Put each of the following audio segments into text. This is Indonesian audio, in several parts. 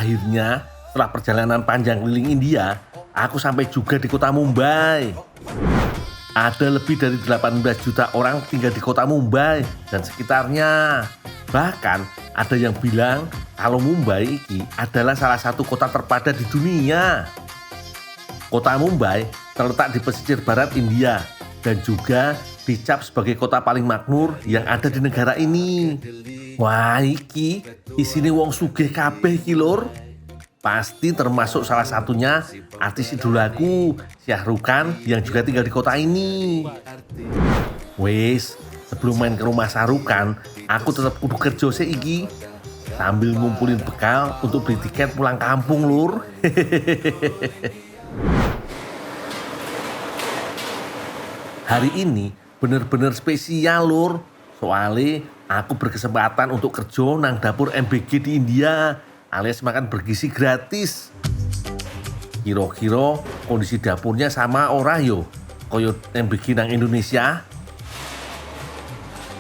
Akhirnya, setelah perjalanan panjang keliling India, aku sampai juga di kota Mumbai. Ada lebih dari 18 juta orang tinggal di kota Mumbai dan sekitarnya. Bahkan ada yang bilang kalau Mumbai ini adalah salah satu kota terpadat di dunia. Kota Mumbai terletak di pesisir barat India dan juga dicap sebagai kota paling makmur yang ada di negara ini. Wah, iki isine wong sugih kabeh iki lur. Pasti termasuk salah satunya artis idolaku, Shah Rukh Khan yang juga tinggal di kota ini. Wes, sebelum main ke rumah Shah Rukh Khan, aku tetap kudu kerja seiki sambil ngumpulin bekal untuk beli tiket pulang kampung lur. Hari ini bener-bener spesial lur. Soalnya aku berkesempatan untuk kerja nang dapur MBG di India alias makan bergizi gratis. Kira-kira kondisi dapurnya sama ora yo koyo MBG nang Indonesia?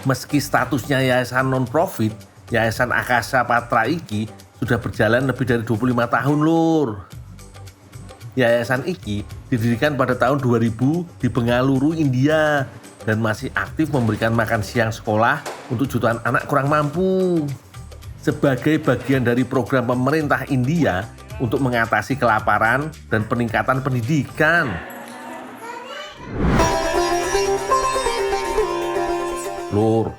Meski statusnya yayasan non-profit, Yayasan Akasa Patra iki sudah berjalan lebih dari 25 tahun lur. Yayasan iki didirikan pada tahun 2000 di Bengaluru, India dan masih aktif memberikan makan siang sekolah untuk jutaan anak kurang mampu. Sebagai bagian dari program pemerintah India untuk mengatasi kelaparan dan peningkatan pendidikan. Lur,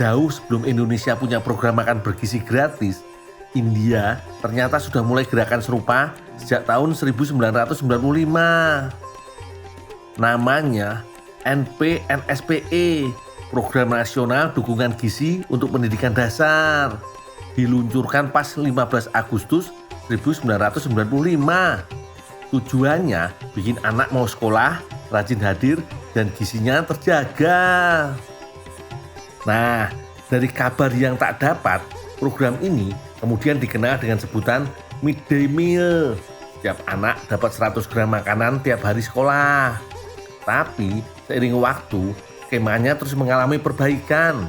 jauh sebelum Indonesia punya program makan bergizi gratis, India ternyata sudah mulai gerakan serupa sejak tahun 1995. Namanya NPNSPE, Program Nasional Dukungan Gizi untuk Pendidikan Dasar. Diluncurkan pas 15 Agustus 1995. Tujuannya bikin anak mau sekolah, rajin hadir, dan gizinya terjaga. Nah, dari kabar yang tak dapat, program ini kemudian dikenal dengan sebutan Midday Meal. Setiap anak dapat 100 gram makanan tiap hari sekolah. Tapi seiring waktu, skemanya terus mengalami perbaikan.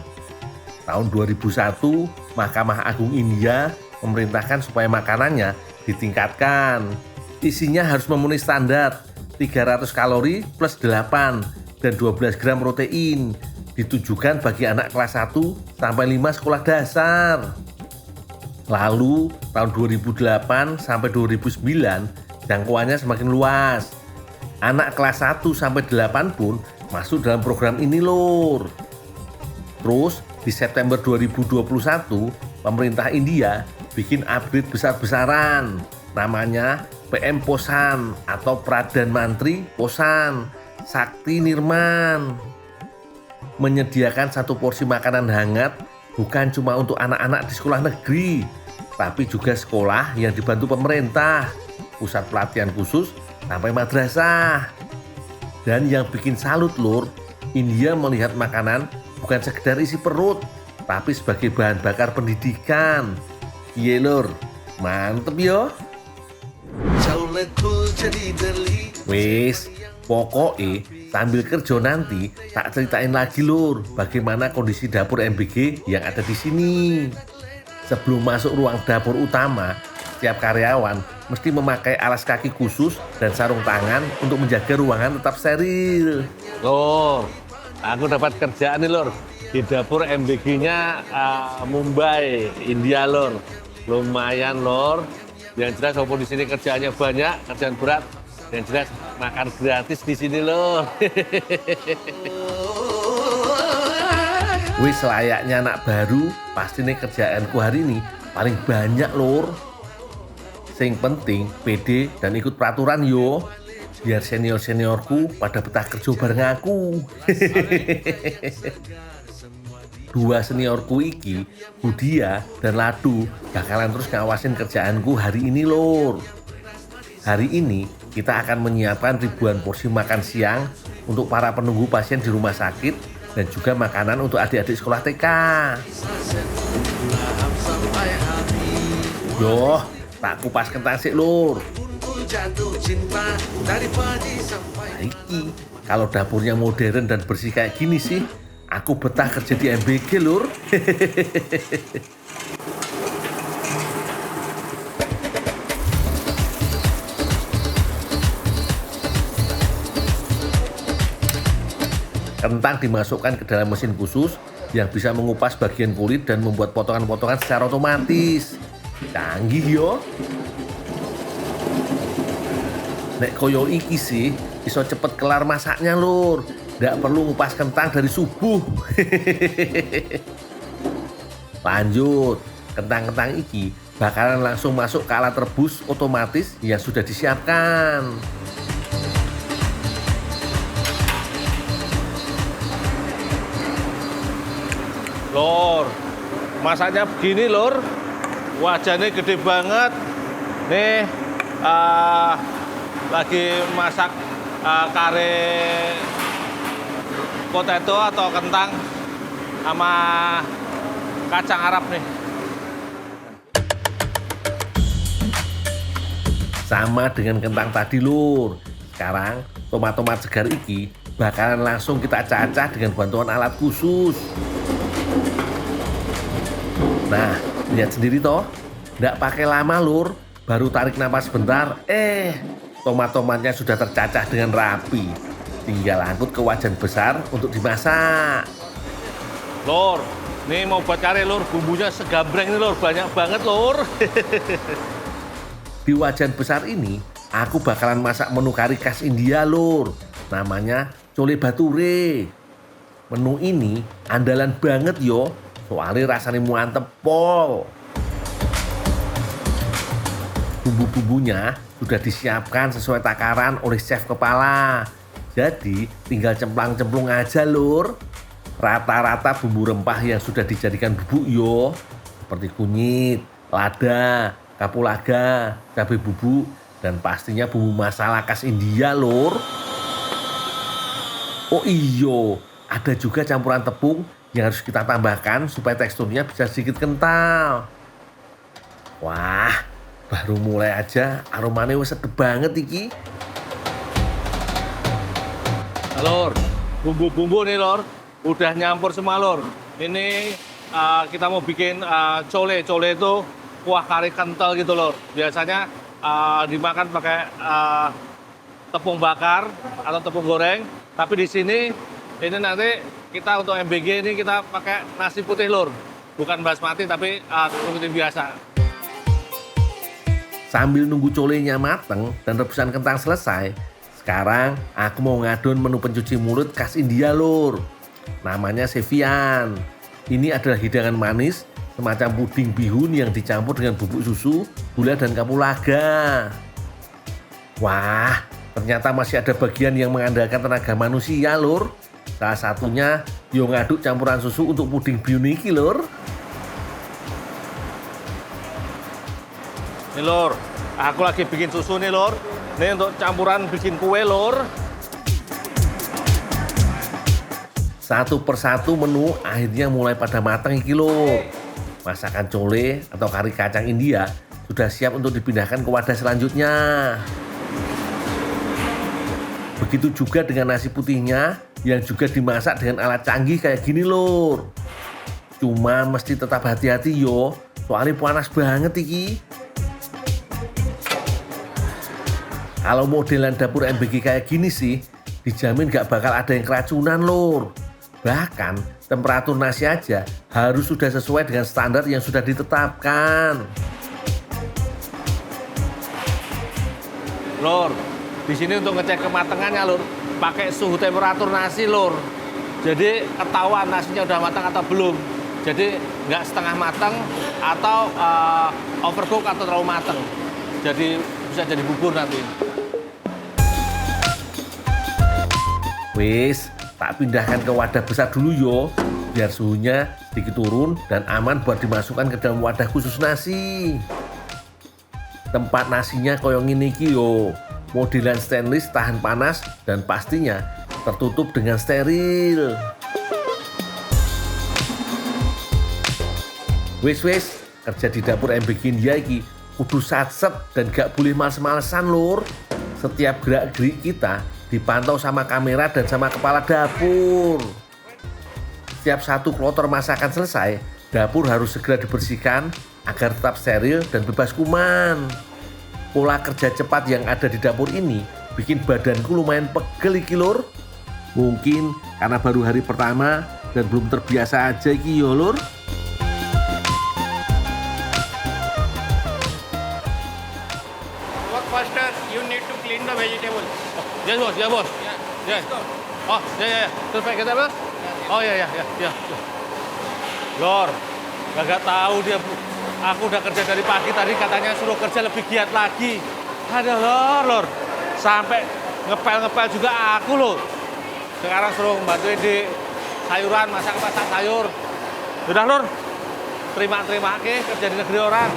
Tahun 2001, Mahkamah Agung India memerintahkan supaya makanannya ditingkatkan. Isinya harus memenuhi standar 300 kalori plus 8 dan 12 gram protein. Ditujukan bagi anak kelas 1 sampai 5 sekolah dasar. Lalu tahun 2008 sampai 2009 jangkauannya semakin luas. Anak kelas 1 sampai 8 pun masuk dalam program ini lur. Terus di September 2021, pemerintah India bikin upgrade besar-besaran. Namanya PM Posan atau Pradhan Mantri Posan Sakti Nirman. Menyediakan satu porsi makanan hangat bukan cuma untuk anak-anak di sekolah negeri, tapi juga sekolah yang dibantu pemerintah, pusat pelatihan khusus, sampai madrasah. Dan yang bikin salut lur, India melihat makanan bukan sekedar isi perut, tapi sebagai bahan bakar pendidikan. Iya lur, mantep yo. Wes, pokoknya sambil kerja nanti tak ceritain lagi lur bagaimana kondisi dapur MBG yang ada di sini. Sebelum masuk ruang dapur utama, setiap karyawan mesti memakai alas kaki khusus dan sarung tangan untuk menjaga ruangan tetap steril. Lur, aku dapat kerjaan nih lur di dapur MBG-nya Mumbai, India lur. Lumayan lur. Yang jelas walaupun di sini kerjaannya banyak, kerjaan berat. Yang jelas makan gratis di sini lur. Wis layaknya anak baru, pasti nih kerjaanku hari ini paling banyak lur. Sing penting pede dan ikut peraturan yo. Biar senior-seniorku pada betah kerja bareng aku. Dua seniorku iki, Budia dan Ladu, bakalan terus ngawasin kerjaanku hari ini lur. Hari ini kita akan menyiapkan ribuan porsi makan siang untuk para penunggu pasien di rumah sakit dan juga makanan untuk adik-adik sekolah TK. Yoh, tak kupas kentang sik lur. Iki, kalau dapurnya modern dan bersih kayak gini sih, aku betah kerja di MBG lur. Kentang dimasukkan ke dalam mesin khusus yang bisa mengupas bagian kulit dan membuat potongan-potongan secara otomatis. Canggih yo. Nek koyo iki sih iso cepet kelar masaknya lur. Nggak perlu ngupas kentang dari subuh. Lanjut, kentang-kentang iki bakalan langsung masuk ke alat rebus otomatis yang sudah disiapkan. Lor, masaknya begini lor, wajannya gede banget. Nih, lagi masak kare potato atau kentang sama kacang Arab nih. Sama dengan kentang tadi lur. Sekarang tomat-tomat segar iki bakalan langsung kita cacah dengan bantuan alat khusus. Nah, lihat sendiri toh, nggak pakai lama lur, baru tarik napas bentar, tomat-tomatnya sudah tercacah dengan rapi. Tinggal angkut ke wajan besar untuk dimasak. Lor, nih mau buat kare lor, bumbunya segambreng ini lor, banyak banget lor. Di wajan besar ini, aku bakalan masak menu kari khas India lur. Namanya cole bature. Menu ini andalan banget yo. Soalnya rasanya mantep pol. Bumbu-bumbunya sudah disiapkan sesuai takaran oleh chef kepala. Jadi tinggal cemplang-cemplung aja lur. Rata-rata bumbu rempah yang sudah dijadikan bubuk yo. Seperti kunyit, lada, kapulaga, cabai bubuk, dan pastinya bumbu masala khas India lur. Oh iyo, ada juga campuran tepung yang harus kita tambahkan supaya teksturnya bisa sedikit kental. Wah, baru mulai aja aromanya wes sedep banget iki. Lor, bumbu-bumbu nih lor, udah nyampur semua lor. Ini kita mau bikin cole. Cole itu kuah kari kental gitu lor. Biasanya dimakan pakai tepung bakar atau tepung goreng. Tapi di sini ini nanti kita untuk MBG ini kita pakai nasi putih lur, bukan basmati tapi putih biasa. Sambil nunggu colenya mateng dan rebusan kentang selesai, sekarang aku mau ngadon menu pencuci mulut khas India lur. Namanya Sevian. Ini adalah hidangan manis semacam puding bihun yang dicampur dengan bubuk susu, gula dan kapulaga. Wah, ternyata masih ada bagian yang mengandalkan tenaga manusia lur. Salah satunya yo ngaduk campuran susu untuk puding bihun iki lur. Nih lur, aku lagi bikin susu nih lur. Ini untuk campuran bikin kue lur. Satu persatu menu akhirnya mulai pada matang iki lur. Masakan cole atau kari kacang India sudah siap untuk dipindahkan ke wadah selanjutnya. Begitu juga dengan nasi putihnya yang juga dimasak dengan alat canggih kayak gini lur. Cuma mesti tetap hati-hati yo, soalnya panas banget iki. Kalau modelan dapur MBG kayak gini sih, dijamin gak bakal ada yang keracunan lur. Bahkan temperatur nasi aja harus sudah sesuai dengan standar yang sudah ditetapkan. Lur, di sini untuk ngecek kematangannya lur, pakai suhu temperatur nasi lur. Jadi ketahuan nasinya udah matang atau belum. Jadi nggak setengah matang atau overcook atau terlalu matang. Jadi bisa jadi bubur nanti. Wis, tak pindahkan ke wadah besar dulu yo, biar suhunya sedikit turun dan aman buat dimasukkan ke dalam wadah khusus nasi. Tempat nasinya koyong ini iki yo, modelan stainless tahan panas dan pastinya tertutup dengan steril. Wis, kerja di dapur MBG India iki kudu satset dan gak boleh males-malesan lur. Setiap gerak-gerik kita dipantau sama kamera dan sama kepala dapur. Setiap satu kloter masakan selesai, dapur harus segera dibersihkan agar tetap steril dan bebas kuman. Pola kerja cepat yang ada di dapur ini bikin badanku lumayan pegel iki lur. Mungkin Karena baru hari pertama dan belum terbiasa aja iki yo lur. Work faster, you need to clean the vegetable. Yes bos, ya bos. Yeah. Ya. Let's go. Oh, ya. Terus pakai kita apa? Oh ya. Lor, gak tahu dia. Aku udah kerja dari pagi tadi, katanya suruh kerja lebih giat lagi. Ada lor. Sampai ngepel juga aku loh. Sekarang suruh bantuin di sayuran, masak sayur. Udah lor, terima ke kerja di negeri orang.